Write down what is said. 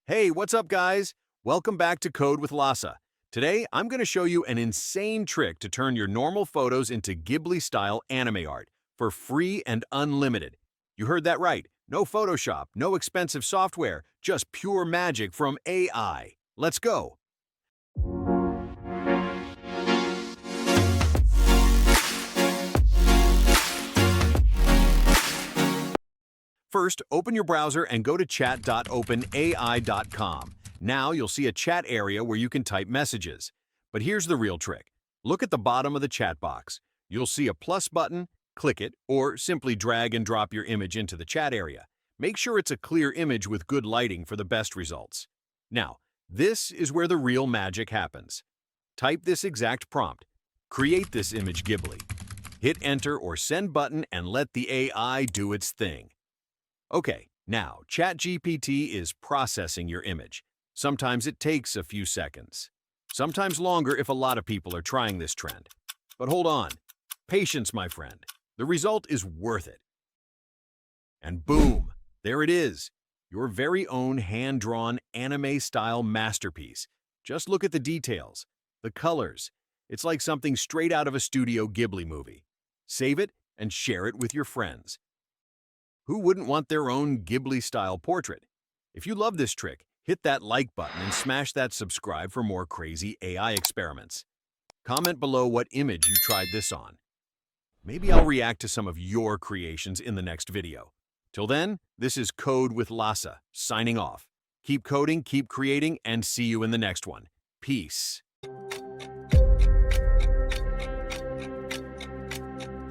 Hey, what's up, guys? Welcome back to Code with Lasa. Today, I'm going to show you an insane trick to turn your normal photos into Ghibli-style anime art for free and unlimited. You heard that right. No Photoshop, no expensive software, just pure magic from AI. Let's go. First, open your browser and go to chat.openai.com. Now you'll see a chat area where you can type messages. But here's the real trick. Look at the bottom of the chat box. You'll see a plus button, click it, or simply drag and drop your image into the chat area. Make sure it's a clear image with good lighting for the best results. Now, this is where the real magic happens. Type this exact prompt. Create this image Ghibli. Hit enter or send button and let the AI do its thing. Okay, now ChatGPT is processing your image. Sometimes it takes a few seconds. Sometimes longer if a lot of people are trying this trend. But hold on. Patience, my friend. The result is worth it. And boom, there it is. Your very own hand-drawn anime-style masterpiece. Just look at the details, the colors. It's like something straight out of a Studio Ghibli movie. Save it and share it with your friends. Who wouldn't want their own Ghibli-style portrait? If you love this trick, hit that like button and smash that subscribe for more crazy AI experiments. Comment below what image you tried this on. Maybe I'll react to some of your creations in the next video. Till then, this is Code with Lasa, signing off. Keep coding, keep creating, and see you in the next one. Peace.